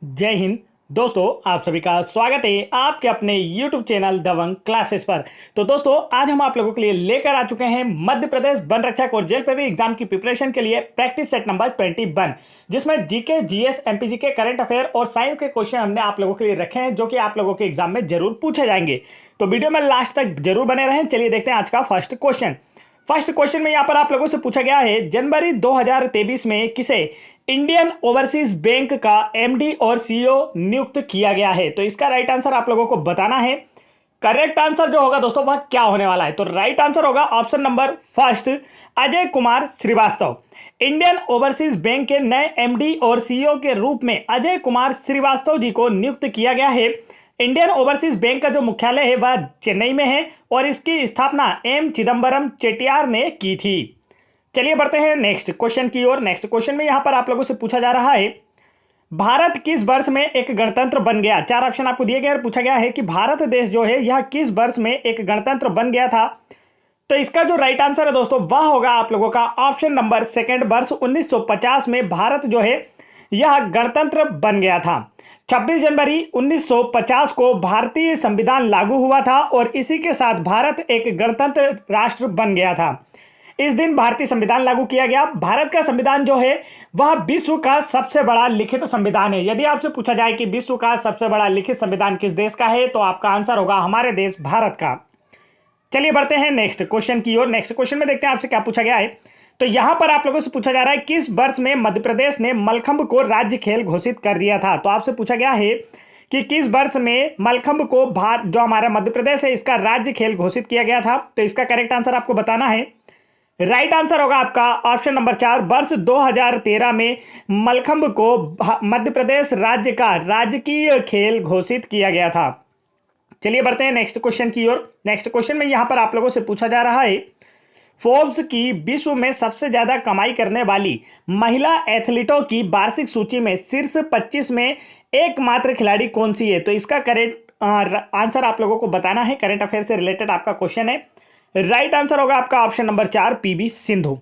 जय हिंद दोस्तों, आप सभी का स्वागत है आपके अपने YouTube चैनल दबंग क्लासेस पर। तो दोस्तों, आज हम आप लोगों के लिए लेकर आ चुके हैं मध्य प्रदेश वन रक्षक और जेल पेवी एग्जाम की प्रिपरेशन के लिए प्रैक्टिस सेट नंबर 21, जिसमें जीके, जीएस, एमपीजी के करंट अफेयर और साइंस के क्वेश्चन हमने आप लोगों के लिए रखे हैं, जो कि आप लोगों के एग्जाम में जरूर पूछे जाएंगे। तो वीडियो में लास्ट तक जरूर बने रहें। चलिए देखते हैं आज का फर्स्ट क्वेश्चन में यहाँ पर आप लोगों से पूछा गया है, जनवरी 2023 में किसे इंडियन ओवरसीज बैंक का एमडी और सीईओ नियुक्त किया गया है? तो इसका राइट आंसर आप लोगों को बताना है। करेक्ट आंसर जो होगा दोस्तों वह क्या होने वाला है? तो राइट आंसर होगा option number first, Ajay Kumar Shrivastava. Indian Overseas Bank के नए एमडी और सीईओ के रूप में अजय कुमार श्रीवास्तव जी को नियुक्त किया गया है। इंडियन ओवरसीज बैंक का जो मुख्यालय है वह चेन्नई में है और इसकी स्थापना एम चिदम्बरम चेट्टियार ने की थी। चलिए बढ़ते हैं नेक्स्ट क्वेश्चन की ओर। नेक्स्ट क्वेश्चन में यहां पर आप लोगों से पूछा जा रहा है, भारत किस वर्ष में एक गणतंत्र बन गया? चार ऑप्शन आपको दिए गए और पूछा गया है कि भारत देश जो है यह किस वर्ष में एक गणतंत्र बन गया था? तो इसका जो राइट आंसर है दोस्तों वह होगा आप लोगों का ऑप्शन नंबर सेकंड, वर्ष 1950 में भारत जो है यह गणतंत्र बन गया था। 26 जनवरी 1950 को भारतीय संविधान लागू हुआ था और इसी के साथ भारत एक गणतंत्र राष्ट्र बन गया था। इस दिन भारतीय संविधान लागू किया गया। भारत का संविधान जो है वह विश्व का सबसे बड़ा लिखित संविधान है। यदि आपसे पूछा जाए कि विश्व का सबसे बड़ा लिखित संविधान किस देश का है, तो आपका आंसर होगा हमारे देश भारत का। चलिए बढ़ते हैं नेक्स्ट क्वेश्चन की ओर। नेक्स्ट क्वेश्चन में देखते हैं आपसे क्या पूछा गया है। तो यहां पर आप लोगों से पूछा जा रहा है, किस वर्ष में मध्य प्रदेश ने मलखंभ को राज्य खेल घोषित कर दिया था? तो आपसे पूछा गया है कि किस वर्ष में मलखंभ को जो हमारा मध्य प्रदेश है इसका राज्य खेल घोषित किया गया था? तो इसका करेक्ट आंसर आपको बताना है। राइट आंसर होगा आपका ऑप्शन नंबर 4, वर्ष 2013 में मलखंभ को मध्य प्रदेश राज्य का राजकीय खेल घोषित किया गया था। चलिए बढ़ते हैं नेक्स्ट क्वेश्चन की ओर। नेक्स्ट क्वेश्चन में यहां पर आप लोगों से पूछा जा रहा है, फोर्ब्स की विश्व में सबसे ज्यादा कमाई करने वाली महिला एथलीटों की वार्षिक सूची में शीर्ष 25 में एकमात्र खिलाड़ी कौन सी है? तो इसका करेक्ट आंसर आप लोगों को बताना है। करंट अफेयर से रिलेटेड आपका क्वेश्चन है। राइट आंसर होगा आपका option number 4, PV Sindhu.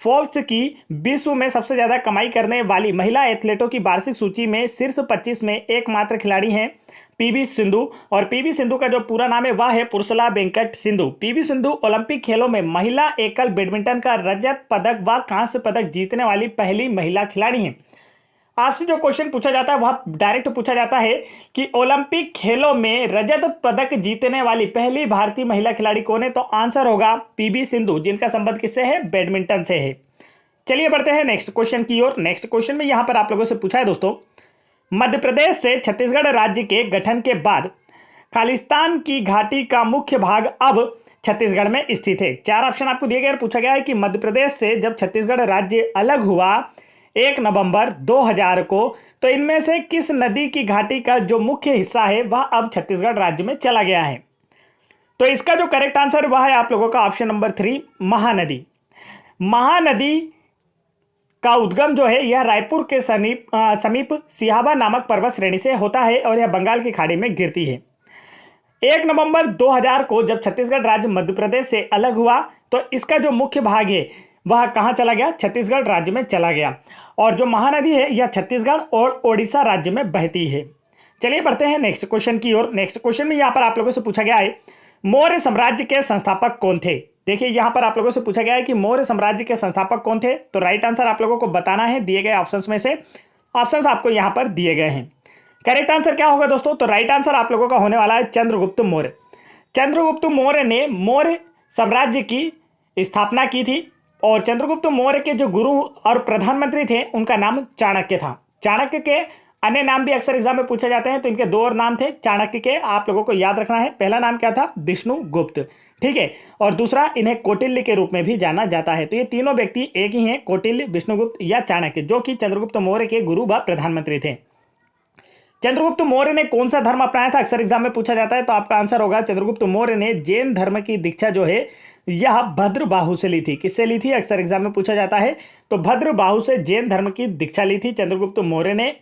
Forbes की विश्व में सबसे ज्यादा कमाई करने वाली महिला एथलीटों की वार्षिक सूची में शीर्ष 25 में एकमात्र खिलाड़ी हैं पीवी सिंधु। और पीवी सिंधु का जो पूरा नाम है वह है पुरुषला वेंकट सिंधु। पीवी सिंधु ओलंपिक खेलों में महिला एकल बैडमिंटन का रजत पदक व कांस्य पदक जीतने वाली पहली महिला खिलाड़ी हैं। आपसे जो क्वेश्चन पूछा जाता है वह डायरेक्ट पूछा जाता है कि ओलंपिक खेलों में रजत पदक जीतने वाली पहली भारतीय महिला खिलाड़ी कौन है? तो आंसर होगा पीवी सिंधु, जिनका संबंध किससे है? बैडमिंटन से है। चलिए बढ़ते हैं नेक्स्ट क्वेश्चन की ओर। नेक्स्ट क्वेश्चन में यहां पर आप लोगों से पूछा है दोस्तों, मध्य प्रदेश से छत्तीसगढ़ राज्य के गठन के बाद खालिस्तान की घाटी का मुख्य भाग अब छत्तीसगढ़ में स्थित है। चार ऑप्शन आपको दिए गए और पूछा गया है कि मध्य प्रदेश से जब छत्तीसगढ़ राज्य अलग हुआ 1 नवंबर 2000 को, तो इनमें से किस नदी की घाटी का जो मुख्य हिस्सा है वह अब छत्तीसगढ़ राज्य में चला गया है? तो इसका जो करेक्ट आंसर वह है आप लोगों का ऑप्शन नंबर 3, महानदी। महानदी का उद्गम जो है यह रायपुर के समीप सिहाबा नामक पर्वत श्रेणी से होता है और यह बंगाल की खाड़ी में गिरती है। 1 नवंबर 2000 को जब छत्तीसगढ़ राज्य मध्य प्रदेश से अलग हुआ तो इसका जो मुख्य भाग है वह कहां चला गया? छत्तीसगढ़ राज्य में चला गया। और जो महानदी है यह छत्तीसगढ़ और ओडिशा राज्य में बहती है। चलिए बढ़ते हैं नेक्स्ट क्वेश्चन की ओर। नेक्स्ट क्वेश्चन में यहां पर आप लोगों से पूछा गया है, मौर्य साम्राज्य के संस्थापक कौन थे? देखिए यहां पर आप लोगों से पूछा गया है कि मौर्य साम्राज्य के संस्थापक कौन थे? तो राइट आंसर आप लोगों को बताना है दिए गए ऑप्शंस में से। ऑप्शंस आपको यहां पर दिए गए हैं। करेक्ट आंसर क्या होगा दोस्तों? तो राइट आंसर आप लोगों का होने वाला है चंद्रगुप्त मौर्य। चंद्रगुप्त मौर्य ने मौर्य साम्राज्य की स्थापना की थी और चंद्रगुप्त मौर्य के जो गुरु और प्रधानमंत्री थे उनका नाम चाणक्य था। चाणक्य के अन्य नाम भी अक्सर एग्जाम में पूछे जाते हैं, तो इनके दो और नाम थे चाणक्य के, आप लोगों को याद रखना है। पहला नाम क्या था? विष्णुगुप्त, ठीक है। और दूसरा इन्हें कौटिल्य के रूप में भी जाना जाता है। तो ये तीनों व्यक्ति एक ही हैं, कौटिल्य, विष्णुगुप्त या चाणक्य, जो कि चंद्रगुप्त मौर्य के गुरु व प्रधानमंत्री थे। चंद्रगुप्त मौर्य ने कौन सा धर्म अपनाया था? अक्सर एग्जाम में पूछा जाता है, तो आपका आंसर होगा चंद्रगुप्त मौर्य ने जैन धर्म की दीक्षा जो है यह भद्रबाहु से ली थी। किससे ली थी? अक्सर एग्जाम में पूछा जाता है। तो भद्रबाहु से जैन धर्म की दीक्षा ली थी चंद्रगुप्त मौर्य ने।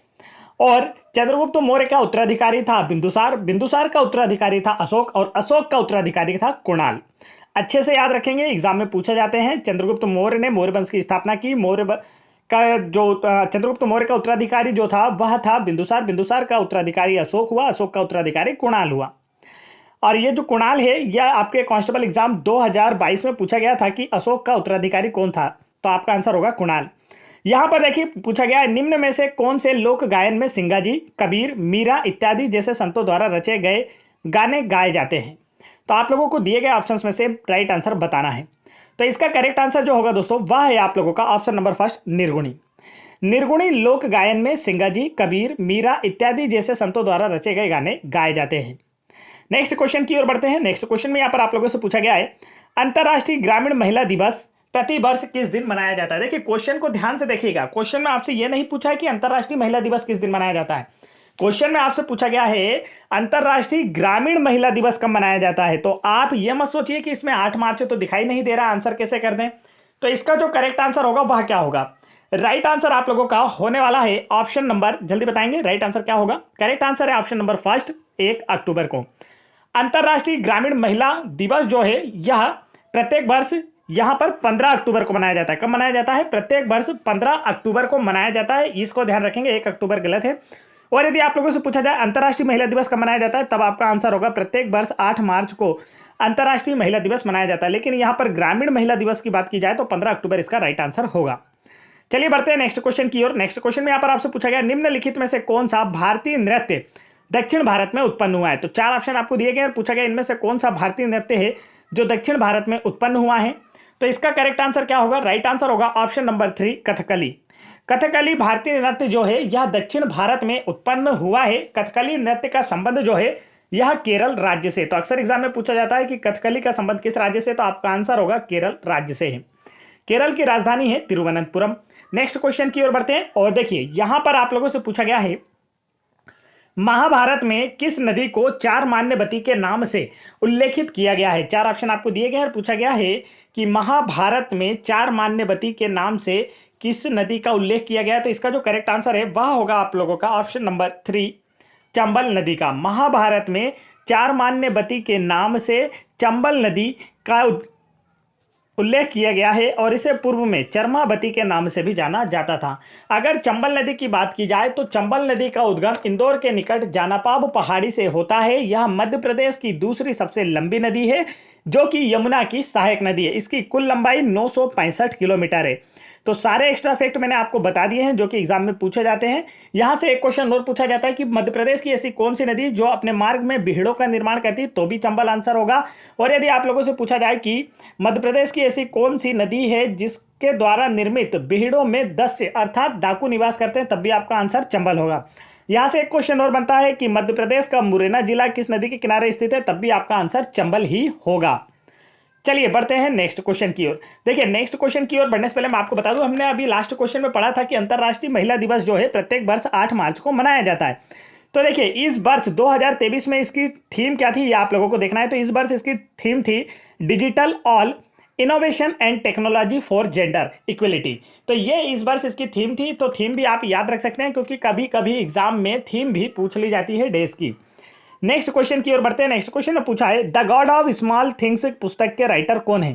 और चंद्रगुप्त मौर्य का उत्तराधिकारी था बिंदुसार, बिंदुसार का उत्तराधिकारी था अशोक और अशोक का उत्तराधिकारी था कुणाल। अच्छे से याद रखेंगे, एग्जाम में पूछे जाते हैं। चंद्रगुप्त मौर्य ने मौर्य वंश की स्थापना की। मौर्य का जो चंद्रगुप्त मौर्य का उत्तराधिकारी जो था वह था बिंदुसार, बिंदुसार का उत्तराधिकारी अशोक हुआ, अशोक का उत्तराधिकारी कुणाल हुआ। और ये जो कुणाल है यह आपके कांस्टेबल एग्जाम 2022 में पूछा गया था कि अशोक का उत्तराधिकारी कौन था, तो आपका आंसर होगा कुणाल। यहां पर देखिए पूछा गया है निम्न में से कौन से लोक गायन में सिंगाजी, कबीर, मीरा इत्यादि जैसे संतों द्वारा रचे गए गाने गाए जाते हैं। तो आप लोगों को दिए गए ऑप्शंस में से राइट आंसर बताना है। तो इसका करेक्ट आंसर जो होगा दोस्तों वह है आप लोगों का ऑप्शन नंबर फर्स्ट, निर्गुणी। निर्गुणी लोक गायन में सिंगाजी, कबीर, मीरा इत्यादि जैसे संतों द्वारा रचे गए गाने गाए जाते हैं। नेक्स्ट क्वेश्चन की ओर बढ़ते हैं। नेक्स्ट क्वेश्चन में यहाँ पर आप लोगों से पूछा गया है अंतर्राष्ट्रीय ग्रामीण महिला दिवस प्रति वर्ष किस दिन मनाया जाता है। देखिए क्वेश्चन को ध्यान से देखिएगा। क्वेश्चन में आपसे यह नहीं पूछा है कि अंतर्राष्ट्रीय महिला दिवस किस दिन मनाया जाता है। क्वेश्चन में आपसे पूछा गया है अंतर्राष्ट्रीय ग्रामीण महिला दिवस कब मनाया जाता है। तो आप यह मत सोचिए कि इसमें 8 मार्च तो दिखाई नहीं दे रहा, आंसर कैसे कर दें। तो इसका जो करेक्ट आंसर होगा वह क्या होगा। राइट आंसर आप लोगों का होने वाला है ऑप्शन नंबर, जल्दी बताएंगे राइट आंसर क्या होगा। करेक्ट आंसर है ऑप्शन नंबर फर्स्ट, 1 अक्टूबर को। अंतर्राष्ट्रीय ग्रामीण महिला दिवस जो है यह प्रत्येक वर्ष यहां पर 15 अक्टूबर को मनाया जाता है। कब मनाया जाता है, प्रत्येक वर्ष 15 अक्टूबर को मनाया जाता है। इसको ध्यान रखेंगे, 1 अक्टूबर गलत है। और यदि आप लोगों से पूछा जाए अंतर्राष्ट्रीय महिला दिवस कब मनाया जाता है, तब आपका आंसर होगा प्रत्येक वर्ष 8 मार्च को अंतर्राष्ट्रीय महिला दिवस मनाया जाता है। लेकिन यहां पर ग्रामीण महिला दिवस की बात की जाए तो 15 अक्टूबर इसका राइट आंसर होगा। चलिए बढ़ते हैं नेक्स्ट क्वेश्चन की ओर। नेक्स्ट क्वेश्चन में यहां पर आपसे पूछा गया निम्नलिखित में से कौन सा भारतीय नृत्य दक्षिण भारत में उत्पन्न हुआ है। तो 4 ऑप्शन आपको दिए गए हैं, पूछा गया इनमें से कौन सा भारतीय नृत्य है जो दक्षिण भारत में उत्पन्न हुआ है। तो इसका करेक्ट आंसर क्या होगा, राइट आंसर होगा ऑप्शन नंबर 3, कथकली। कथकली भारतीय नृत्य जो है यह दक्षिण भारत में उत्पन्न हुआ है। कथकली नृत्य का संबंध जो है यह केरल राज्य से। तो अक्सर एग्जाम में पूछा जाता है कि कथकली का संबंध किस राज्य से, तो आपका आंसर होगा केरल राज्य से है। केरल की राजधानी है तिरुवनंतपुरम। नेक्स्ट क्वेश्चन की ओर बढ़ते हैं और देखिए यहां पर आप लोगों से पूछा गया है महाभारत में किस नदी को चार मान्यवती के नाम से उल्लेखित किया गया है। 4 ऑप्शन आपको दिए गए हैं, पूछा गया है कि महाभारत में चार मान्यवती के नाम से किस नदी का उल्लेख किया गया है। तो इसका जो करेक्ट आंसर है वह होगा आप लोगों का ऑप्शन नंबर 3, चंबल नदी का। महाभारत में चार मान्यवती के नाम से चंबल नदी का उल्लेख किया गया है और इसे पूर्व में चरमावती के नाम से भी जाना जाता था। अगर चंबल नदी की बात की जाए तो चंबल नदी का उद्गम इंदौर के निकट जानापाब पहाड़ी से होता है। यह मध्य प्रदेश की दूसरी सबसे लंबी नदी है जो कि यमुना की सहायक नदी है। इसकी कुल लंबाई 965 किलोमीटर है। तो सारे एक्स्ट्रा फैक्ट मैंने आपको बता दिए हैं जो कि एग्जाम में पूछे जाते हैं। यहां से एक क्वेश्चन और पूछा जाता है कि मध्य प्रदेश की ऐसी कौन सी नदी जो अपने मार्ग में बीहड़ों का निर्माण करती है, तो भी चंबल आंसर होगा। और यदि आप लोगों से पूछा जाए कि मध्य प्रदेश की ऐसी कौन सी नदी है जिसके द्वारा निर्मित बीहड़ों में 10 से अर्थात डाकू निवास करते हैं, तब भी आपका आंसर चंबल होगा। यहां से एक क्वेश्चन और बनता है कि मध्य प्रदेश का मुरैना जिला किस नदी के किनारे स्थित है, तब भी आपका आंसर चंबल ही होगा। चलिए बढ़ते हैं नेक्स्ट क्वेश्चन की ओर। देखिए नेक्स्ट क्वेश्चन की ओर बढ़ने से पहले मैं आपको बता दूं, हमने अभी लास्ट क्वेश्चन में पढ़ा था कि अंतर्राष्ट्रीय महिला दिवस जो है प्रत्येक वर्ष 8 मार्च को मनाया जाता है। तो देखिए इस वर्ष 2023 में इसकी थीम क्या थी ये आप लोगों को देखना है। तो इस वर्ष इसकी थीम थी digital all innovation and technology for gender equality. तो ये इस वर्ष इसकी थीम थी। तो थीम भी आप याद रख सकते हैं क्योंकि कभी कभी एग्जाम में थीम भी पूछ ली जाती है डेज की। नेक्स्ट क्वेश्चन की ओर बढ़ते हैं। नेक्स्ट क्वेश्चन में पूछा है the God of small things पुस्तक के राइटर कौन है।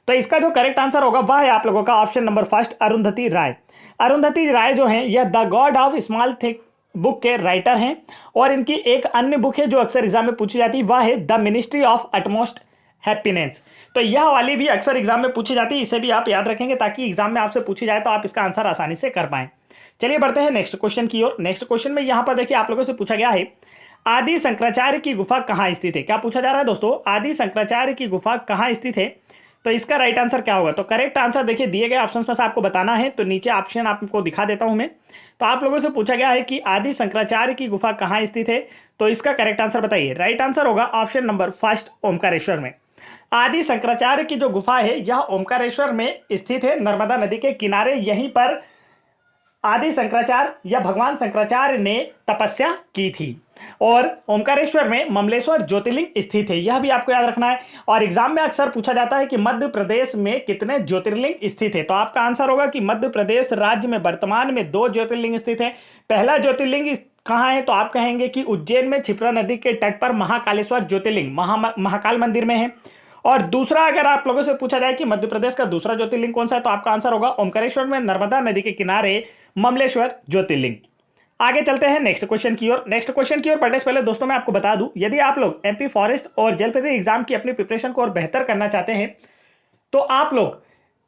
तो इसका जो करेक्ट आंसर होगा वह है आप लोगों का ऑप्शन नंबर फर्स्ट, अरुंधति राय। अरुंधति राय जो है यह the God of small thing book के राइटर हैं। और इनकी एक अन्य बुक है जो अक्सर एग्जाम में पूछी जाती है, वह है the ministry of utmost happiness. तो यह वाली भी अक्सर एग्जाम में पूछी जाती है, इसे भी आप याद रखेंगे ताकि एग्जाम में आपसे पूछी जाए तो आप इसका आंसर आसानी से कर पाएं। चलिए बढ़ते हैं नेक्स्ट क्वेश्चन की ओर। नेक्स्ट क्वेश्चन में यहां पर देखिए आप लोगों से पूछा गया है आदि शंकराचार्य की गुफा कहाँ स्थित है। क्या पूछा जा रहा है दोस्तों, आदि शंकराचार्य की गुफा कहाँ स्थित है। तो इसका राइट आंसर क्या होगा। तो करेक्ट आंसर देखिए दिए गए ऑप्शंस में से आपको बताना है। तो नीचे ऑप्शन आपको दिखा देता हूं मैं। तो आप लोगों से पूछा गया है कि आदि शंकराचार्य की गुफा कहाँ स्थित है, तो इसका करेक्ट आंसर बताइए। राइट आंसर होगा ऑप्शन नंबर फर्स्ट, ओमकारेश्वर में। आदि शंकराचार्य की जो गुफा है यह ओमकारेश्वर में स्थित है, नर्मदा नदी के किनारे। यहीं पर आदि शंकराचार्य या भगवान शंकराचार्य ने तपस्या की थी। और ओमकारेश्वर में ममलेश्वर ज्योतिर्लिंग स्थित है, यह भी आपको याद रखना है। और एग्जाम में अक्सर पूछा जाता है कि मध्य प्रदेश में कितने ज्योतिर्लिंग स्थित है। तो आपका आंसर होगा कि मध्य प्रदेश राज्य में वर्तमान में 2 ज्योतिर्लिंग स्थित है। पहला ज्योतिर्लिंग कहाँ है, तो आप कहेंगे कि उज्जैन में क्षिप्रा नदी के तट पर महाकालेश्वर ज्योतिर्लिंग महाकाल मंदिर में है। और दूसरा अगर आप लोगों से पूछा जाए कि मध्य प्रदेश का दूसरा ज्योतिर्लिंग कौन सा है, तो आपका आंसर होगा ओमकारेश्वर में नर्मदा नदी के किनारे ममलेश्वर ज्योतिर्लिंग। आगे चलते हैं नेक्स्ट क्वेश्चन की ओर। नेक्स्ट क्वेश्चन की ओर बढ़ने से पहले दोस्तों मैं आपको बता दूं, यदि आप लोग एमपी फॉरेस्ट और जेल पेपर एग्जाम की अपनी प्रिपरेशन को और बेहतर करना चाहते हैं तो आप लोग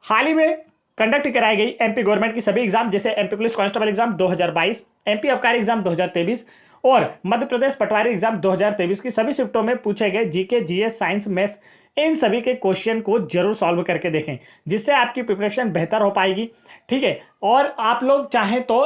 हाल ही में कंडक्ट कराई गई एमपी गवर्नमेंट की सभी एग्जाम, जैसे MP police constable exam 2022, MP आबकारी एग्जाम 2023 और मध्य प्रदेश पटवारी एग्जाम 2023 की सभी शिफ्टों में पूछे गए जीके, जीएस, साइंस, मैथ्स, इन सभी के क्वेश्चन को जरूर सॉल्व करके देखें, जिससे आपकी प्रिपरेशन बेहतर हो पाएगी। ठीक है, और आप लोग चाहें तो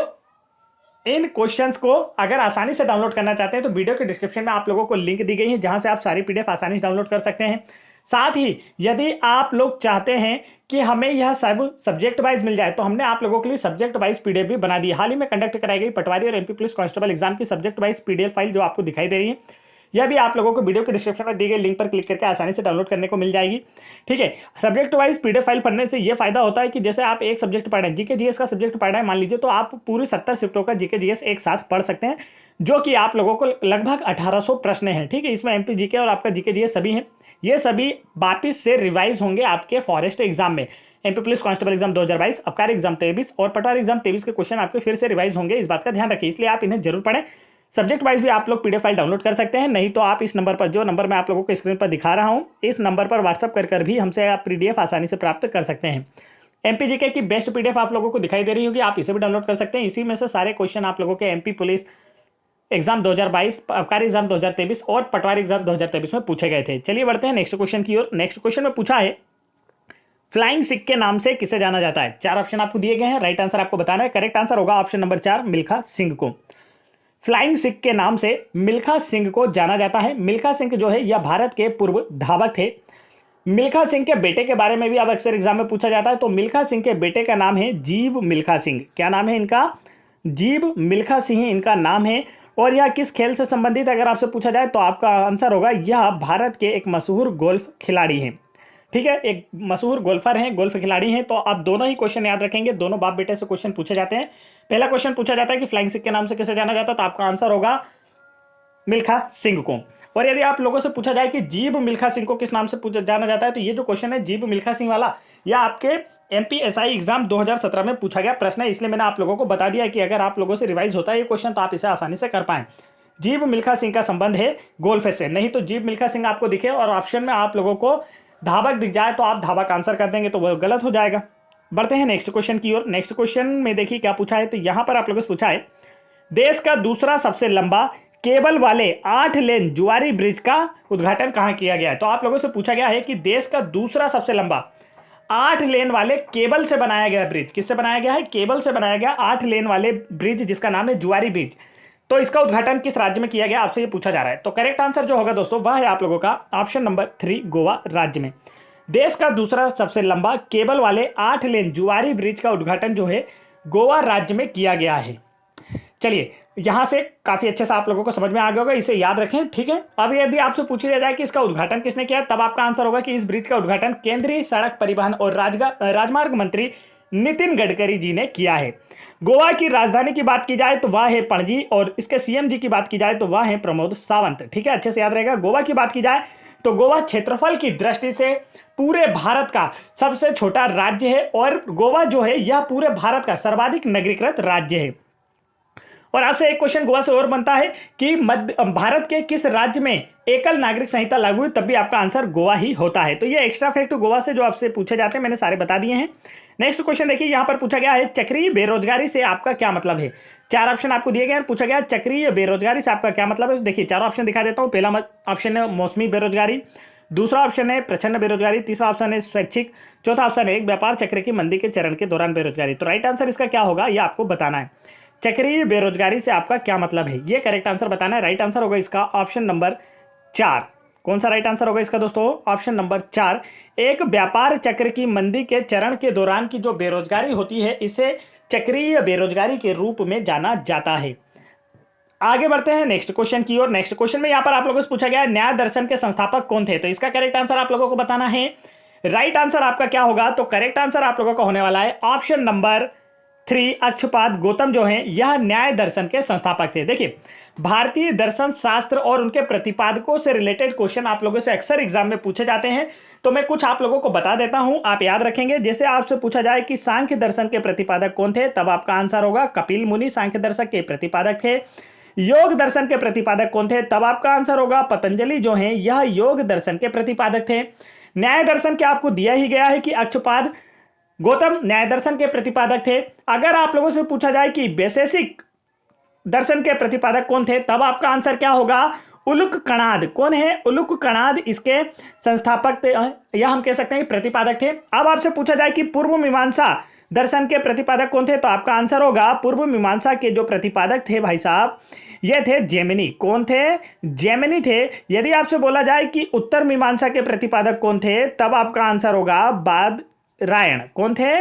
इन क्वेश्चंस को अगर आसानी से डाउनलोड करना चाहते हैं तो वीडियो के डिस्क्रिप्शन में आप लोगों को लिंक दी गई है, जहां से आप सारी पीडीएफ आसानी से डाउनलोड कर सकते हैं। साथ ही यदि आप लोग चाहते हैं कि हमें यह सब सब्जेक्ट वाइज मिल जाए तो हमने आप लोगों के लिए सब्जेक्ट वाइज पीडीएफ भी बना दी। हाल ही में कंडक्ट कराई गई पटवारी और एमपी पुलिस कांस्टेबल एग्जाम की सब्जेक्ट वाइज पीडीएफ फाइल जो आपको दिखाई दे रही है, यह भी आप लोगों को वीडियो के डिस्क्रिप्शन में दी गई लिंक पर क्लिक करके आसानी से डाउनलोड करने को मिल जाएगी। ठीक है, सब्जेक्ट वाइज पीडीएफ फाइल पढ़ने से यह फायदा होता है कि जैसे आप एक सब्जेक्ट पढ़ रहे हैं, जीके जीएस का सब्जेक्ट पढ़ रहे हैं मान लीजिए, तो आप पूरी 70 शिफ्टों का जीके जीएस एक साथ पढ़ सकते हैं, जो कि आप लोगों को लगभग 1800 प्रश्न हैं। ठीक है, इसमें एमपी जीके और आपका जीके जीएस सभी हैं, ये सभी वापिस से रिवाइज होंगे आपके फॉरेस्ट एग्जाम में। एमपी पुलिस कांस्टेबल एग्जाम 2022, आबकारी एग्जाम 23 और पटवारी एग्जाम 23 के क्वेश्चन आपके फिर से रिवाइज होंगे, इस बात का ध्यान रखिए, इसलिए आप इन्हें जरूर पढ़ें। सब्जेक्ट वाइज भी आप लोग पीडीएफ फाइल डाउनलोड कर सकते हैं, नहीं तो आप इस नंबर पर, जो नंबर मैं आप लोगों को स्क्रीन पर दिखा रहा हूं, इस नंबर पर व्हाट्सअप कर भी हमसे आप पीडीएफ आसानी से प्राप्त कर सकते हैं। एमपीजीके की बेस्ट पीडीएफ आप लोगों को दिखाई दे रही होगी, आप इसे भी डाउनलोड कर सकते हैं। इसी में से सारे क्वेश्चन आप लोगों के एमपी पुलिस एग्जाम 2022, आबकारी एग्जाम 2023 और पटवारी एग्जाम 2023 में पूछे गए थे। चलिए बढ़ते हैं नेक्स्ट क्वेश्चन की ओर। नेक्स्ट क्वेश्चन में पूछा है, फ्लाइंग सिख के नाम से किसे जाना जाता है? 4 ऑप्शन आपको दिए गए हैं, राइट आंसर आपको बताना है। करेक्ट आंसर होगा ऑप्शन नंबर 4, मिल्खा सिंह को। फ्लाइंग सिख के नाम से मिल्खा सिंह को जाना जाता है। मिल्खा सिंह जो है यह भारत के पूर्व धावक थे। मिल्खा सिंह के बेटे के बारे में भी अब अक्सर एग्जाम में पूछा जाता है, तो मिल्खा सिंह के बेटे का नाम है जीव मिल्खा सिंह। क्या नाम है इनका? जीव मिल्खा सिंह इनका नाम है। और यह किस खेल से संबंधित अगर आपसे पूछा जाए तो आपका आंसर होगा, यह भारत के एक मशहूर गोल्फ खिलाड़ी हैं। ठीक है, एक मशहूर गोल्फर हैं, गोल्फ खिलाड़ी हैं। तो आप दोनों ही क्वेश्चन याद रखेंगे, दोनों बाप बेटे से क्वेश्चन पूछे जाते हैं। पहला क्वेश्चन पूछा जाता है कि फ्लाइंग सिख के नाम से किसे जाना जाता है, तो आपका आंसर होगा मिल्खा सिंह को। और यदि आप लोगों से पूछा जाए कि जीव मिल्खा सिंह को किस नाम से जाना जाता है, तो ये जो क्वेश्चन है जीव मिल्खा सिंह वाला, यह आपके एमपीएसआई एग्जाम 2017 में पूछा गया प्रश्न है, इसलिए मैंने आप लोगों को बता दिया कि अगर आप लोगों से रिवाइज होता है ये क्वेश्चन तो आप इसे आसानी से कर पाएं। जीव मिल्खा सिंह का संबंध है गोल्फ से, नहीं तो जीव मिल्खा सिंह आपको दिखे और ऑप्शन में आप लोगों को धावक दिख जाए तो आप धावक आंसर कर देंगे, तो वो गलत हो जाएगा। बढ़ते हैं नेक्स्ट क्वेश्चन की ओर। नेक्स्ट क्वेश्चन में देखिए क्या पूछा है, तो यहां पर आप लोगों से पूछा है, देश का दूसरा सबसे लंबा केबल वाले 8 लेन जुआरी ब्रिज का उद्घाटन कहां किया गया है? तो आप लोगों से पूछा गया है कि देश का दूसरा सबसे लंबा 8 लेन वाले केबल से बनाया गया ब्रिज, किससे बनाया गया है? केबल से बनाया गया 8 लेन वाले ब्रिज, जिसका नाम है जुआरी ब्रिज। तो इसका उद्घाटन किस राज्य में किया गया, आपसे ये पूछा जा रहा है। तो करेक्ट आंसर जो होगा दोस्तों वह है आप लोगों का ऑप्शन नंबर 3, गोवा राज्य में। देश का दूसरा सबसे लंबा केबल वाले 8 लेन जुआरी ब्रिज का उद्घाटन जो है गोवा राज्य में किया गया है। चलिए, यहां से काफी अच्छे से आप लोगों को समझ में आ गया होगा, इसे याद रखें। ठीक है, अब यदि आपसे पूछ लिया जाए कि इसका उद्घाटन किसने किया, तब आपका आंसर होगा कि इस ब्रिज का उद्घाटन केंद्रीय सड़क परिवहन और राजमार्ग मंत्री नितिन गडकरी जी ने किया है। गोवा की राजधानी की बात की जाए तो वह है पणजी, और इसके सीएम जी की बात की जाए तो वह है प्रमोद सावंत। ठीक है, अच्छे से याद रहेगा। गोवा की बात की जाए तो गोवा क्षेत्रफल की दृष्टि से पूरे भारत का सबसे छोटा राज्य है, और गोवा जो है यह पूरे भारत का सर्वाधिक नगरीकृत राज्य है। और आपसे एक क्वेश्चन गोवा से और बनता है कि भारत के किस राज्य में एकल नागरिक संहिता लागू हुई, तब भी आपका आंसर गोवा ही होता है। तो ये एक्स्ट्रा फैक्ट गोवा से जो आपसे पूछे जाते हैं मैंने सारे बता दिए हैं। नेक्स्ट क्वेश्चन देखिए, यहां पर पूछा गया है, चक्रीय बेरोजगारी से आपका क्या मतलब है? 4 ऑप्शन आपको दिए गए हैं, पूछा गया चक्रीय बेरोजगारी से आपका क्या मतलब है। देखिए 4 ऑप्शन दिखा देता हूं। पहला ऑप्शन है मौसमी बेरोजगारी, दूसरा ऑप्शन है प्रचंड बेरोजगारी, तीसरा ऑप्शन है स्वैच्छिक, चौथा ऑप्शन है एक व्यापार चक्र की मंदी के चरण के दौरान बेरोजगारी। तो राइट आंसर इसका क्या होगा, यह आपको बताना है। चक्रीय बेरोजगारी से आपका क्या मतलब है, ये करेक्ट आंसर बताना है। राइट आंसर होगा इसका ऑप्शन नंबर 4। कौन सा राइट आंसर होगा इसका दोस्तों? Option number 4। एक व्यापार चक्र की मंदी के चरण के दौरान की जो बेरोजगारी होती है, इसे चक्रीय बेरोजगारी के रूप में जाना जाता है। आगे बढ़ते हैं नेक्स्ट क्वेश्चन की ओर। नेक्स्ट क्वेश्चन में यहां पर आप लोगों से पूछा गया है, न्याय दर्शन के संस्थापक कौन थे? तो इसका करेक्ट आंसर आप लोगों को बताना है। राइट आंसर आपका क्या होगा, तो करेक्ट आंसर आप लोगों का होने वाला है ऑप्शन नंबर 3 अक्षपाद गौतम जो हैं यह न्याय दर्शन के संस्थापक थे। देखिए, भारतीय दर्शन शास्त्र और उनके प्रतिपादकों से रिलेटेड क्वेश्चन आप लोगों से अक्सर एग्जाम में पूछे जाते हैं, तो मैं कुछ आप लोगों को बता देता हूं, आप याद रखेंगे। जैसे आपसे पूछा जाए कि सांख्य दर्शन के प्रतिपादक कौन थे, तब आपका आंसर होगा कपिल मुनि सांख्य दर्शन के प्रतिपादक थे। योग दर्शन के प्रतिपादक कौन थे, तब आपका आंसर होगा पतंजलि जो हैं यह योग दर्शन के प्रतिपादक थे। न्याय दर्शन के आपको दिया ही गया है कि अक्षपाद गौतम न्याय दर्शन के प्रतिपादक थे। अगर आप लोगों से पूछा जाए कि वैशेषिक दर्शन के प्रतिपादक कौन थे, तब आपका आंसर क्या होगा, उलुक कणाद। कौन है, उलुक कणाद इसके संस्थापक थे, या हम कह सकते हैं प्रतिपादक थे। अब आपसे पूछा जाए कि पूर्व मीमांसा दर्शन के प्रतिपादक कौन थे, तो आपका आंसर होगा पूर्व मीमांसा के जो प्रतिपादक थे भाई साहब, ये थे जैमिनी। कौन थे, जैमिनी थे। यदि आपसे बोला जाए कि उत्तर मीमांसा के प्रतिपादक कौन थे, तब आपका आंसर होगा बादरायण। कौन थे,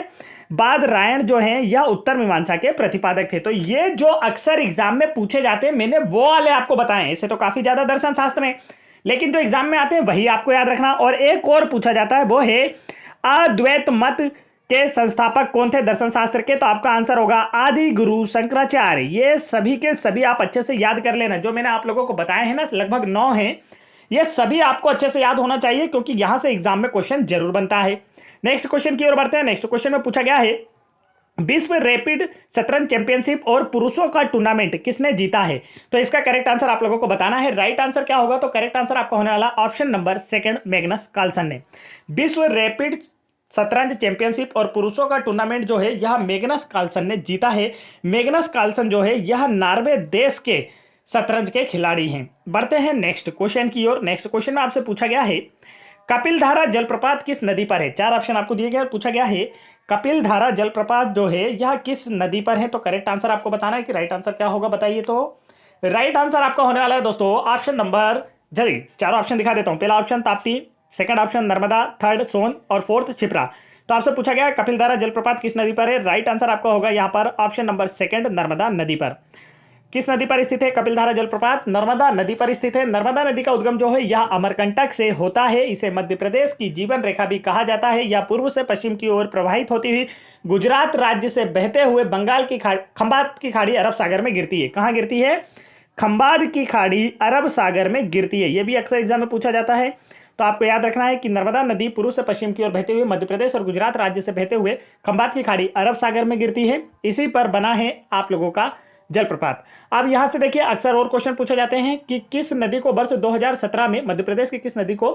बादरायण जो हैं यह उत्तर मीमांसा के प्रतिपादक थे। तो ये जो अक्सर एग्जाम में पूछे जाते हैं, मैंने वो वाले आपको बताए। इससे तो काफी ज्यादा दर्शन शास्त्र हैं, लेकिन जो एग्जाम में आते हैं वही आपको याद रखना। और एक और पूछा जाता है, वो है अद्वैत मत के संस्थापक कौन थे दर्शन शास्त्र के, तो आपका आंसर होगा आदि गुरु शंकराचार्य। ये सभी के सभी आप अच्छे से याद कर लेना। जो मैंने आप लोगों को बताए हैं ना, लगभग 9 हैं, ये सभी आपको अच्छे से याद होना चाहिए, क्योंकि यहां से एग्जाम में क्वेश्चन जरूर बनता है। नेक्स्ट क्वेश्चन की ओर बढ़ते हैं। नेक्स्ट क्वेश्चन में पूछा गया है, विश्व रैपिड शतरंज चैंपियनशिप और पुरुषों का टूर्नामेंट किसने जीता है, तो इसका करेक्ट आंसर आप लोगों को बताना है। राइट आंसर क्या होगा, तो करेक्ट आंसर आपका होने वाला ऑप्शन नंबर 2 मैग्नस कार्लसन ने। विश्व रैपिड शतरंज चैंपियनशिप और पुरुषों का टूर्नामेंट जो है यह मैग्नस कार्लसन ने जीता है। मैग्नस कार्लसन जो है यह नॉर्वे देश के शतरंज के खिलाड़ी हैं। बढ़ते हैं नेक्स्ट क्वेश्चन की ओर। नेक्स्ट क्वेश्चन में आपसे पूछा गया है, कपिलधारा जलप्रपात किस नदी पर है। 4 ऑप्शन आपको दिए गए और पूछा गया है कपिलधारा जलप्रपात जो है यह किस नदी पर है, तो करेक्ट आंसर आपको बताना है कि राइट आंसर क्या होगा, बताइए। तो राइट आंसर आपका होने वाला है दोस्तों ऑप्शन नंबर, जल्दी 4 ऑप्शन दिखा देता हूं। पहला option Tapti, second option Narmada, third Son और फोर्थ क्षिप्रा। तो आपसे पूछा गया कपिलधारा जलप्रपात किस नदी पर है, राइट आंसर आपका होगा यहाँ पर ऑप्शन नंबर 2 नर्मदा नदी पर। किस नदी पर स्थित है कपिलधारा जलप्रपात, नर्मदा नदी पर स्थित है। नर्मदा नदी का उद्गम जो है यह अमरकंटक से होता है। इसे मध्य प्रदेश की जीवन रेखा भी कहा जाता है। यह पूर्व से पश्चिम की ओर प्रवाहित होती हुई गुजरात राज्य से बहते हुए बंगाल की खंबात की खाड़ी अरब सागर में गिरती है। कहाँ गिरती है, खंबात की खाड़ी अरब सागर में गिरती है। यह भी अक्सर एग्जाम में पूछा जाता है। तो आपको याद रखना है कि नर्मदा नदी पूर्व से पश्चिम की ओर बहते हुए मध्य प्रदेश और गुजरात राज्य से बहते हुए खंबात की खाड़ी अरब सागर में गिरती है। इसी पर बना है आप लोगों का जलप्रपात। अब यहां से देखिए, अक्सर और क्वेश्चन पूछे जाते हैं कि किस नदी को वर्ष 2017 में, मध्य प्रदेश की किस नदी को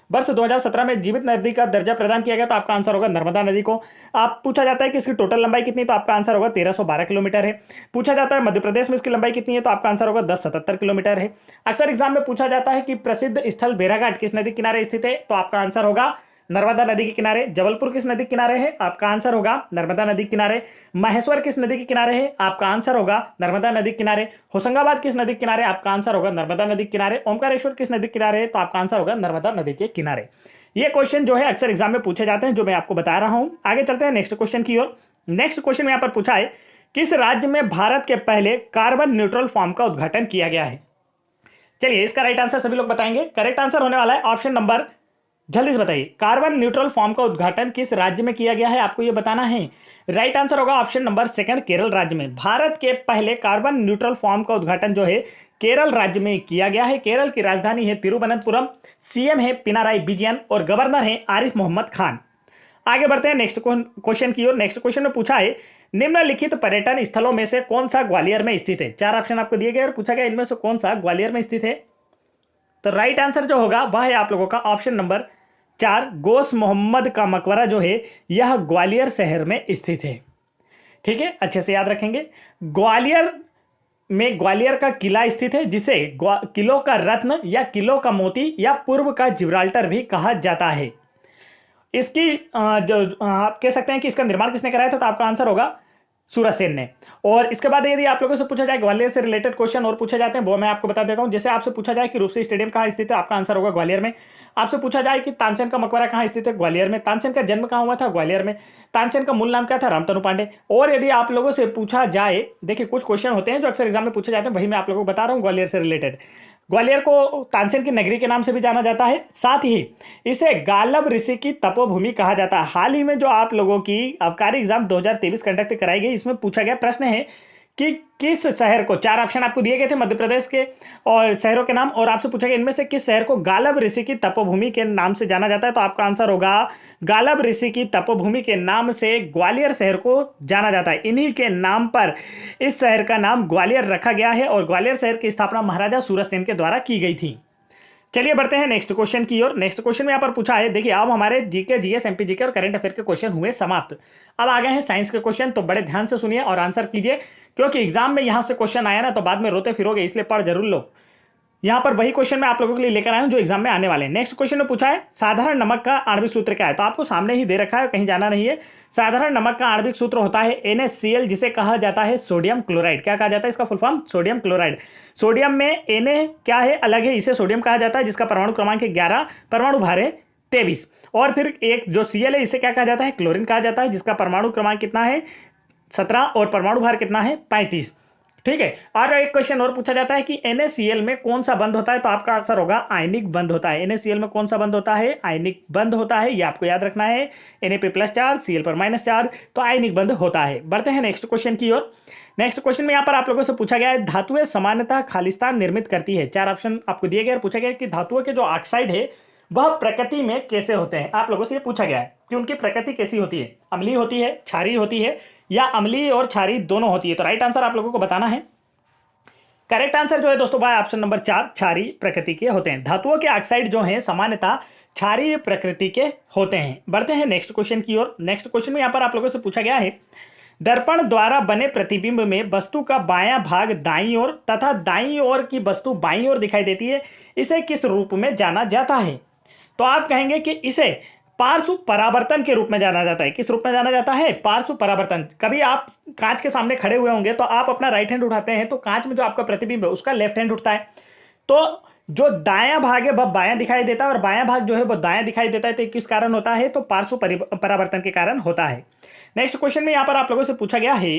वर्ष 2017 में जीवित नदी का दर्जा प्रदान किया गया, तो आपका आंसर होगा नर्मदा नदी को। आप पूछा जाता है कि इसकी टोटल लंबाई कितनी, तो आपका आंसर होगा 1312 किलोमीटर है। पूछा जाता है मध्य प्रदेश में इसकी लंबाई कितनी है, तो आपका आंसर होगा 1077 किलोमीटर है। अक्सर एग्जाम में पूछा जाता है कि प्रसिद्ध स्थल भेड़ाघाट किस नदी किनारे स्थित है, तो आपका आंसर होगा नर्मदा नदी के किनारे। जबलपुर किस नदी के किनारे है, आपका आंसर होगा नर्मदा नदी के किनारे। महेश्वर किस नदी के किनारे है, आपका आंसर होगा नर्मदा नदी के किनारे। होशंगाबाद किस नदी के किनारे, आपका आंसर होगा नर्मदा नदी के किनारे। ओमकारेश्वर किस नदी के किनारे है, तो आपका आंसर होगा नर्मदा नदी के किनारे। ये क्वेश्चन जो है अक्सर एग्जाम में पूछे जाते हैं, जो मैं आपको बता रहा हूं। आगे चलते हैं नेक्स्ट क्वेश्चन की ओर। नेक्स्ट क्वेश्चन में यहाँ पर पूछा है, किस राज्य में भारत के पहले कार्बन न्यूट्रल फॉर्म का उद्घाटन किया गया है। चलिए, इसका राइट आंसर सभी लोग बताएंगे। करेक्ट आंसर होने वाला है ऑप्शन नंबर, जल्दी से बताइए, कार्बन न्यूट्रल फॉर्म का उद्घाटन किस राज्य में किया गया है, आपको यह बताना है। राइट आंसर होगा ऑप्शन नंबर 2 केरल राज्य में। भारत के पहले कार्बन न्यूट्रल फॉर्म का उद्घाटन जो है केरल राज्य में किया गया है। केरल की राजधानी है तिरुवनंतपुरम, सीएम है पिनाराई विजयन और गवर्नर है आरिफ मोहम्मद खान। आगे बढ़ते हैं नेक्स्ट क्वेश्चन की ओर। नेक्स्ट क्वेश्चन में पूछा है, निम्नलिखित पर्यटन स्थलों में से कौन सा ग्वालियर में स्थित है। 4 ऑप्शन आपको दिए गए और पूछा गया इनमें से कौन सा ग्वालियर में स्थित है। तो राइट आंसर जो होगा वह है आप लोगों का ऑप्शन नंबर 4 गोश मोहम्मद का मकबरा जो है यह ग्वालियर शहर में स्थित है। ठीक है, अच्छे से याद रखेंगे। ग्वालियर में ग्वालियर का किला स्थित है, जिसे किलों का रत्न या किलों का मोती या पूर्व का जिब्राल्टर भी कहा जाता है। इसकी जो आप कह सकते हैं कि इसका निर्माण किसने कराया था, तो आपका आंसर होगा सूरज सेन ने। और इसके बाद यदि आप लोगों से पूछा जाए ग्वालियर से रिलेटेड क्वेश्चन और पूछे जाते हैं, वो मैं आपको बता देता हूं। जैसे आपसे पूछा जाए कि रूपसी स्टेडियम कहाँ स्थित है, आपका आंसर होगा ग्वालियर में। आपसे पूछा जाए कि तानसेन का मकबरा कहाँ स्थित है, ग्वालियर में। तानसेन का जन्म कहाँ हुआ था, ग्वालियर में। तानसेन का मूल नाम क्या था, रामतनु पांडे। और यदि आप लोगों से पूछा जाए, देखिए कुछ क्वेश्चन होते हैं जो अक्सर एग्जाम में पूछे जाते हैं, वही मैं आप लोगों को बता रहा हूँ ग्वालियर से रिलेटेड। ग्वालियर को तानसेन की नगरी के नाम से भी जाना जाता है। साथ ही इसे गालब ऋषि की तपोभूमि कहा जाता है। हाल ही में जो आप लोगों की आबकारी एग्जाम 2023 कंडक्ट कराई गई, इसमें पूछा गया प्रश्न है कि किस शहर को, 4 ऑप्शन आपको दिए गए थे मध्य प्रदेश के और शहरों के नाम, और आपसे पूछा गया इनमें से किस शहर को गालब ऋषि की तपोभूमि के नाम से जाना जाता है। तो आपका आंसर होगा गालब ऋषि की तपोभूमि के नाम से ग्वालियर शहर को जाना जाता है। इन्हीं के नाम पर इस शहर का नाम ग्वालियर रखा गया है और ग्वालियर शहर की स्थापना महाराजा सूरजसेन के द्वारा की गई थी। चलिए बढ़ते हैं नेक्स्ट क्वेश्चन की ओर। नेक्स्ट क्वेश्चन में यहाँ पर पूछा है, देखिए अब हमारे जीके, जीएस, एमपी जीके और करंट अफेयर के क्वेश्चन हुए समाप्त। अब आ गए हैं साइंस के क्वेश्चन, तो बड़े ध्यान से सुनिए और आंसर कीजिए, क्योंकि एग्जाम में यहां से क्वेश्चन आया ना तो बाद में रोते फिरोगे, इसलिए पढ़ जरूर लो। यहां पर वही क्वेश्चन मैं आप लोगों के लिए लेकर आया हूं जो एग्जाम में आने वाले हैं। नेक्स्ट क्वेश्चन में पूछा है साधारण नमक का आणविक सूत्र क्या है, तो आपको सामने ही दे रखा है, कहीं जाना नहीं है। साधारण नमक का आणविक सूत्र होता है NaCl, जिसे कहा जाता है सोडियम क्लोराइड। क्या कहा जाता है इसका full form? Sodium chloride. Sodium में Na क्या है, अलग है, इसे सोडियम कहा जाता है, जिसका परमाणु क्रमांक है 11, परमाणु भार है 23। और फिर एक जो Cl है, इसे क्या कहा जाता है? क्लोरीन कहा जाता है, जिसका परमाणु क्रमांक कितना है? 17 और परमाणु भार कितना है? 35। ठीक है। और एक क्वेश्चन और पूछा जाता है कि NaCl में कौन सा बंध होता है, तो आपका आंसर होगा आयनिक बंध होता है। NaCl में कौन सा बंध होता है? आयनिक बंध होता है, ये आपको याद रखना है। Na पे प्लस चार्ज, Cl पर माइनस चार्ज, तो आयनिक बंध होता है। बढ़ते हैं नेक्स्ट क्वेश्चन की ओर। नेक्स्ट क्वेश्चन में यहाँ पर आप लोगों से पूछा गया है धातुएं सामान्यतः खालिस्तान निर्मित करती है। 4 ऑप्शन आपको दिए गए और पूछा गया है कि धातुओं के जो ऑक्साइड है वह प्रकृति में कैसे होते हैं। आप लोगों से ये पूछा गया है कि उनकी प्रकृति कैसी होती है, अम्लीय होती है, क्षारीय होती है, या अम्लीय और क्षारीय दोनों होती है। तो राइट आंसर आप लोगों को बताना है। करेक्ट आंसर जो है दोस्तों भाई ऑप्शन नंबर 4, क्षारीय प्रकृति के होते हैं। धातुओं के ऑक्साइड जो हैं सामान्यतः क्षारीय प्रकृति के होते हैं। बढ़ते हैं नेक्स्ट क्वेश्चन की ओर। नेक्स्ट क्वेश्चन में यहाँ पर आप लोगों से पूछा गया है दर्पण द्वारा बने प्रतिबिंब में वस्तु का बायां भाग दाईं ओर तथा दाईं ओर की वस्तु बाईं ओर दिखाई देती है, इसे किस रूप में जाना जाता है? तो आप कहेंगे कि इसे पार्श्व परावर्तन के रूप में जाना जाता है। किस रूप में जाना जाता है? पार्श्व परावर्तन। कभी आप कांच के सामने खड़े हुए होंगे तो आप अपना राइट हैंड उठाते हैं तो कांच में जो आपका प्रतिबिंब है उसका लेफ्ट हैंड उठता है, तो जो दायां भाग है वह बायां दिखाई देता है और बायां भाग जो है वह दायां दिखाई देता है। तो किस कारण होता है? तो पार्श्व परावर्तन के कारण होता है। नेक्स्ट क्वेश्चन में यहां पर आप लोगों से पूछा गया है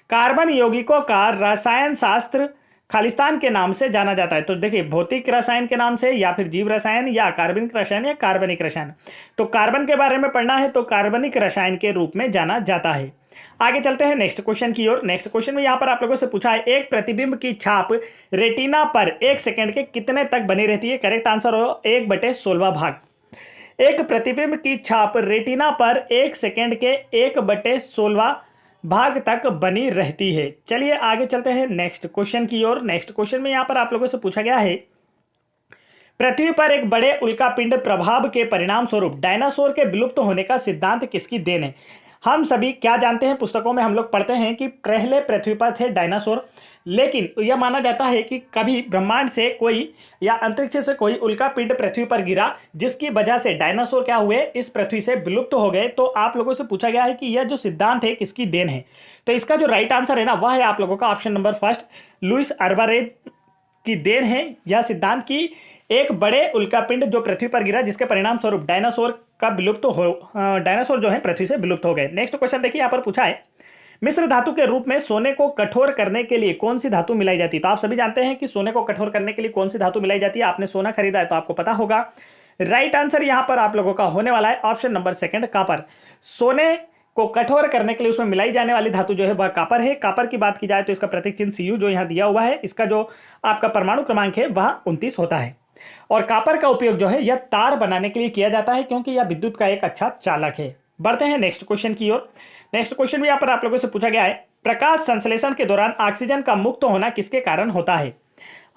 कार्बन यौगिकों का रसायन शास्त्र खालिस्तान के नाम से जाना जाता है। तो देखिए भौतिक रसायन के नाम से, या फिर जीव रसायन, या कार्बनिक रसायन, या कार्बनिक रसायन। तो कार्बन के बारे में पढ़ना है तो कार्बनिक रसायन के रूप में जाना जाता है। आगे चलते हैं नेक्स्ट क्वेश्चन की ओर। नेक्स्ट क्वेश्चन में यहां पर आप लोगों से पूछा है एक प्रतिबिंब की छाप रेटिना पर 1 सेकंड के कितने तक बनी रहती है? करेक्ट आंसर हो 1/16 भाग। एक प्रतिबिंब की छाप रेटिना पर 1 सेकंड के 1/16 भाग तक बनी रहती है। चलिए आगे चलते हैं नेक्स्ट क्वेश्चन की ओर। नेक्स्ट क्वेश्चन में यहां पर आप लोगों से पूछा गया है पृथ्वी पर एक बड़े उल्कापिंड प्रभाव के परिणाम स्वरूप डायनासोर के विलुप्त होने का सिद्धांत किसकी देन है? हम सभी क्या जानते हैं, पुस्तकों में हम लोग पढ़ते हैं कि पहले पृथ्वी पर थे डायनासोर, लेकिन यह माना जाता है कि कभी ब्रह्मांड से कोई या अंतरिक्ष से कोई उल्कापिंड पृथ्वी पर गिरा जिसकी वजह से डायनासोर क्या हुए, इस पृथ्वी से विलुप्त हो गए। तो आप लोगों से पूछा गया है कि यह जो सिद्धांत है किसकी देन है? तो इसका जो राइट आंसर है ना वह है आप लोगों का option number first, Lewis Alvarez की देन है यह सिद्धांत की एक बड़े उल्कापिंड जो पृथ्वी पर गिरा जिसके परिणाम स्वरूप डायनासोर डायनासोर जो है पृथ्वी से विलुप्त हो गए। नेक्स्ट क्वेश्चन देखिए यहाँ पर पूछा है मिश्र धातु के रूप में सोने को कठोर करने के लिए कौन सी धातु मिलाई जाती है? तो आप सभी जानते हैं कि सोने को कठोर करने के लिए कौन सी धातु मिलाई जाती है। आपने सोना खरीदा है तो आपको पता होगा। राइट आंसर यहां पर आप लोगों का होने वाला है ऑप्शन नंबर सेकंड, कापर। सोने को कठोर करने के लिए उसमें मिलाई जाने वाली धातु जो है वह कापर है। कापर की बात की जाए तो इसका प्रतीक चिन्ह Cu जो यहाँ दिया हुआ है, इसका जो आपका परमाणु क्रमांक है वह 29 होता है। और कापर का उपयोग जो है यह तार बनाने के लिए किया जाता है क्योंकि यह विद्युत का एक अच्छा चालक है। बढ़ते हैं नेक्स्ट क्वेश्चन की ओर। नेक्स्ट क्वेश्चन भी यहाँ पर आप लोगों से पूछा गया है प्रकाश संश्लेषण के दौरान ऑक्सीजन का मुक्त होना किसके कारण होता है?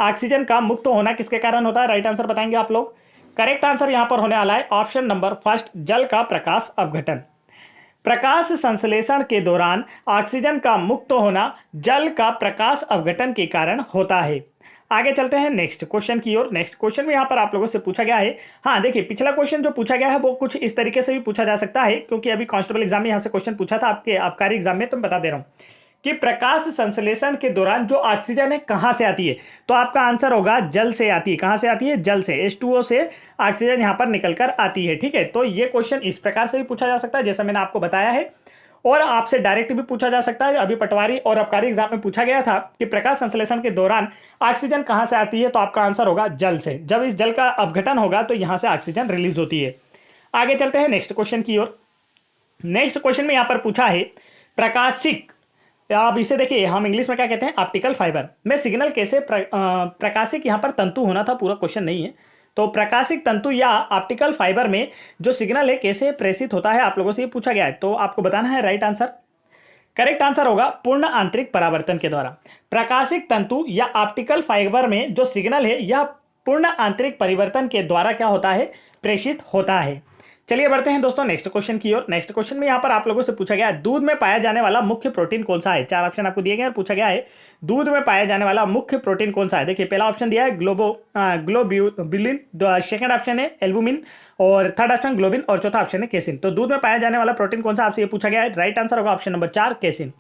ऑक्सीजन का मुक्त होना किसके कारण होता है? राइट आंसर बताएंगे आप लोग। करेक्ट आंसर यहां पर होने वाला है ऑप्शन नंबर फर्स्ट, जल का प्रकाश अपघटन। प्रकाश संश्लेषण के दौरान ऑक्सीजन का मुक्त होना जल का प्रकाश अपघटन के कारण होता है। आगे चलते हैं नेक्स्ट क्वेश्चन की ओर। नेक्स्ट क्वेश्चन में यहाँ पर आप लोगों से पूछा गया है, हाँ देखिए पिछला क्वेश्चन जो पूछा गया है वो कुछ इस तरीके से भी पूछा जा सकता है क्योंकि अभी कांस्टेबल एग्जाम में यहाँ से क्वेश्चन पूछा था आपके आबकारी एग्जाम में, तो मैं बता दे रहा हूँ कि प्रकाश संश्लेषण के दौरान जो ऑक्सीजन है कहाँ से आती है? तो आपका आंसर होगा जल से आती है। कहाँ से आती है? जल से, H2O से ऑक्सीजन यहाँ पर निकल कर आती है। ठीक है, तो ये क्वेश्चन इस प्रकार से भी पूछा जा सकता है जैसा मैंने आपको बताया है। और आपसे डायरेक्ट भी पूछा जा सकता है। अभी पटवारी और आबकारी एग्जाम में पूछा गया था कि प्रकाश संश्लेषण के दौरान ऑक्सीजन कहां से आती है, तो आपका आंसर होगा जल से। जब इस जल का अपघटन होगा तो यहां से ऑक्सीजन रिलीज होती है। आगे चलते हैं नेक्स्ट क्वेश्चन की ओर। नेक्स्ट क्वेश्चन में यहां पर पूछा है प्रकाशिक, आप इसे देखिए, हम इंग्लिश में क्या कहते हैं, ऑप्टिकल फाइबर में सिग्नल कैसे प्रकाशिक, यहां पर तंतु होना था, पूरा क्वेश्चन नहीं है। तो प्रकाशिक तंतु या ऑप्टिकल फाइबर में जो सिग्नल है कैसे प्रेषित होता है, आप लोगों से ये पूछा गया है। तो आपको बताना है राइट आंसर। करेक्ट आंसर होगा पूर्ण आंतरिक परावर्तन के द्वारा। प्रकाशिक तंतु या ऑप्टिकल फाइबर में जो सिग्नल है यह पूर्ण आंतरिक परिवर्तन के द्वारा क्या होता है, प्रेषित होता है। चलिए बढ़ते हैं दोस्तों नेक्स्ट क्वेश्चन की ओर। नेक्स्ट क्वेश्चन में यहां पर आप लोगों से पूछा गया है दूध में पाया जाने वाला मुख्य प्रोटीन कौन सा है। 4 ऑप्शन आपको दिए गए हैं, पूछा गया है दूध में पाया जाने वाला मुख्य प्रोटीन कौन सा है। देखिए पहला ऑप्शन दिया है ग्लोब्यूलिन, सेकंड ऑप्शन है एल्बुमिन, और थर्ड ऑप्शन ग्लोबिन, और चौथा ऑप्शन है केसिन। तो दूध में पाया जाने वाला प्रोटीन कौन सा, आपसे ये पूछा गया है। राइट आंसर होगा ऑप्शन नंबर 4 केसिन।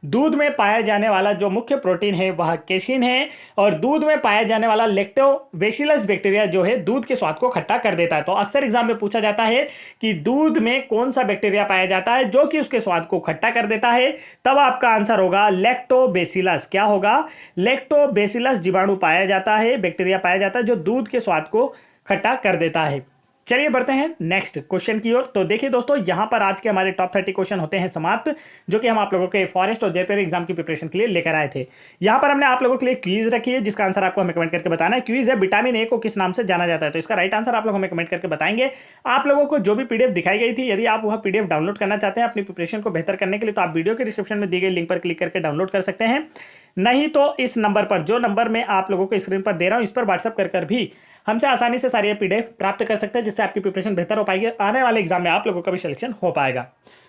दूध में पाया जाने वाला जो मुख्य प्रोटीन है वह केसिन है, और दूध में पाया जाने वाला लैक्टोबैसिलस बैक्टीरिया जो है दूध के स्वाद को खट्टा कर देता है। तो अक्सर एग्जाम में पूछा जाता है कि दूध में कौन सा बैक्टीरिया पाया जाता है जो कि उसके स्वाद को खट्टा कर देता है, तब आपका आंसर होगा लैक्टोबैसिलस। क्या होगा, लैक्टोबैसिलस जीवाणु पाया जाता है, बैक्टीरिया पाया जाता है जो दूध के स्वाद को खट्टा कर देता है। चलिए बढ़ते हैं नेक्स्ट क्वेश्चन की ओर। तो देखिए दोस्तों, यहां पर आज के हमारे टॉप 30 क्वेश्चन होते हैं समाप्त, जो कि हम आप लोगों के फॉरेस्ट और जेपीआर एग्जाम की प्रिपरेशन के लिए लेकर आए थे। यहां पर हमने आप लोगों के लिए क्विज रखी है, जिसका आंसर आपको हमें कमेंट करके बताना है। क्विज है विटामिन ए को किस नाम से जाना जाता है, तो इसका राइट आंसर आप लोग हमें कमेंट करके बताएंगे। आप लोगों को जो भी पीडीएफ दिखाई गई थी, यदि आप वह पीडीएफ डाउनलोड करना चाहते हैं अपनी प्रिपरेशन को बेहतर करने के लिए, तो आप वीडियो के डिस्क्रिप्शन में दी गई लिंक पर क्लिक करके डाउनलोड कर सकते हैं। नहीं तो इस नंबर पर, जो नंबर मैं आप लोगों को स्क्रीन पर दे रहा हूं, इस पर व्हाट्सअप कर भी हमसे आसानी से सारी पीडीएफ प्राप्त कर सकते हैं, जिससे आपकी प्रिपरेशन बेहतर हो पाएगी। आने वाले एग्जाम में आप लोगों का भी सिलेक्शन हो पाएगा।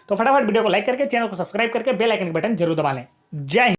तो फटाफट वीडियो को लाइक करके, चैनल को सब्सक्राइब करके बेल आइकन के बटन जरूर दबा लें। जय हिंद।